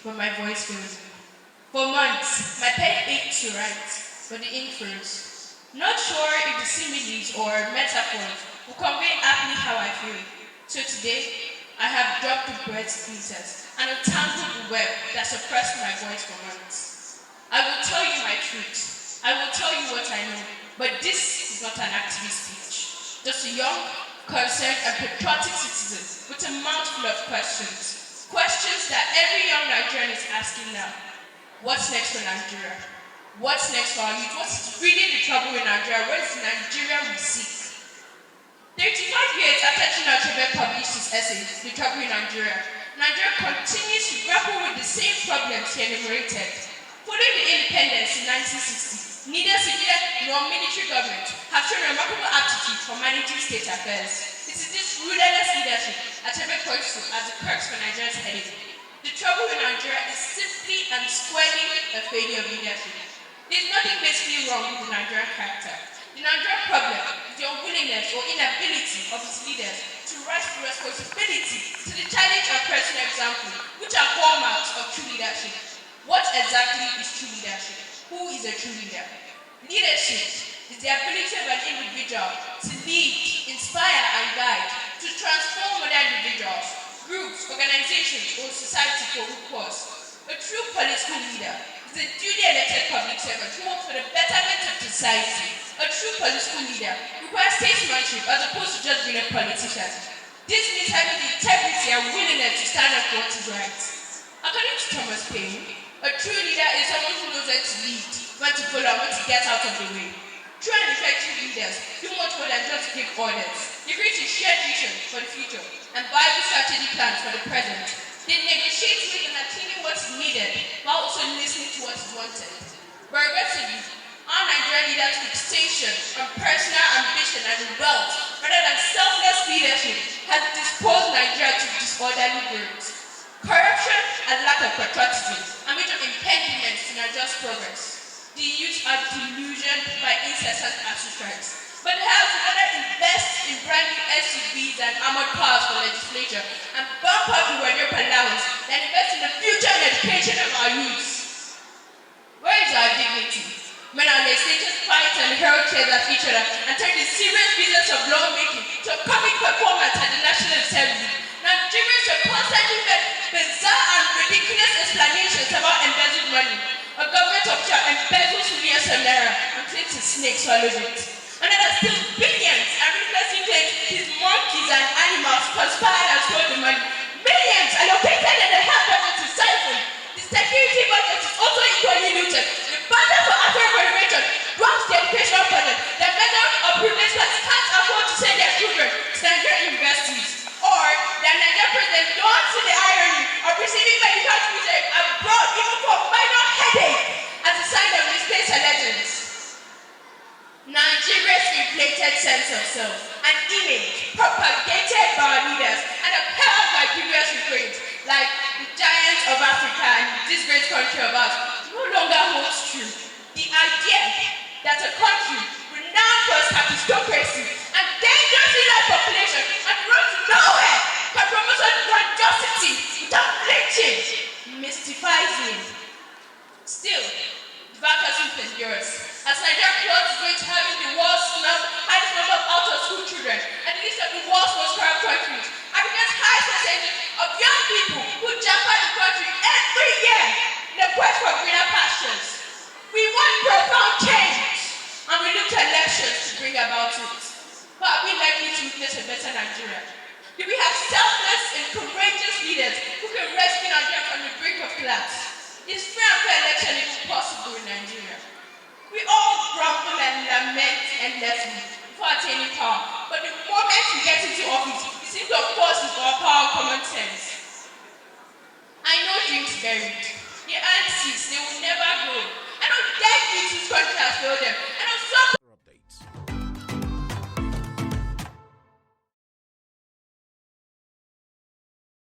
but my voice fails me. For months, my pen ached to write, but the ink froze. Not sure if the similes or metaphors will convey aptly how I feel. So today, I have dropped the breath splinters and untangled the web that suppressed my voice for months. I will tell you my truth. I will tell you what I know, but this is not an activist speech. Just a young, concerned, and patriotic citizen with a mouthful of questions. Questions that every young Nigerian is asking now. What's next for Nigeria? What's next for our youth? What's really the trouble in Nigeria? What is the Nigeria we seek? 35 years after Chinua Achebe published his essay, The Trouble in Nigeria, Nigeria continues to grapple with the same problems he enumerated. Following the independence in 1960, neither civilian nor military government have shown remarkable aptitude for managing state affairs. It is this rudderless leadership Achebe points to as the crux for Nigeria's headache. The trouble in Nigeria is simply and squarely a failure of leadership. There is nothing basically wrong with the Nigerian character. The Nigerian problem is the unwillingness or inability of its leaders to rise to responsibility to the challenge of personal example, which are hallmarks of true leadership. What exactly is true leadership? Who is a true leader? Leadership is the ability of an individual to lead, inspire, and guide, to transform other individuals, groups, organizations, or society for a cause. A true political leader is a duly elected public servant who works for the betterment of society. A true political leader requires statesmanship as opposed to just being a politician. This means having the integrity and willingness to stand up for what is right. According to Thomas Paine, a true leader is someone who knows when to lead, when to follow, and when to get out of the way. True and effective leaders do much more than just give orders. They create a shared vision for the future and viable strategic plans for the present. They negotiate with and achieving what's needed while also listening to what's wanted. But regrettably, our Nigerian leaders' fixation on personal ambition and wealth rather than selfless leadership has disposed Nigeria to disorderly growth. Corruption and lack of patriotism are major impediments to Nigeria's progress. The youth are delusioned by incessant ASU strikes. But the House would rather invest in brand new SUVs and armored cars for legislature and bump up the wardrobe allowance than invest in the future and education of our youth. Where is our dignity? When our legislators fight and hurl chairs at each other and turn the serious business of lawmaking to a comic performance at the National Assembly, Nigerians should constantly get bizarre and ridiculous explanations about embezzled money. A government official embezzles millions of naira and claims his snake swallowed it. Another steals billions and ruthlessly claims his monkeys and animals conspired and stole the money. Millions allocated in the health budget to siphon. The security budget is also equally looted. The budget for African renovation drops the educational budget. The measure of privileged classes can't afford to send their children to Nigerian universities. Or the Nigerian president don't see the irony of receiving medical music abroad even for minor headache as a sign of misplaced allegiance. Nigeria's inflated sense of self and image propagated by our leaders and upheld by previous refrains like the giants of Africa and this great country of ours no longer holds true. The idea that a country renowned for its aristocracy and dangerously large population and road to nowhere can promote grandiosity without flinching mystifies me. Still, the vacancy endures. As Nigeria closes its way to having the world's highest number of out-of-school children and the list of the world's most corrupt countries, Africa's highest percentage of young people who jump out the country every year in the quest for greener pastures. We want profound change, and we look to elections to bring about it. But are we likely to witness a better Nigeria? Do we have selfless and courageous leaders who can rescue Nigeria from the brink of collapse? Is free and fair election even possible in Nigeria? We all grumble and lament endlessly before attaining power, but the moment we get into office, we seem to oppose it for our power and common sense. I know dreams buried. They aren't seeds, they will never grow. I know dead youth whose country has failed them. I know some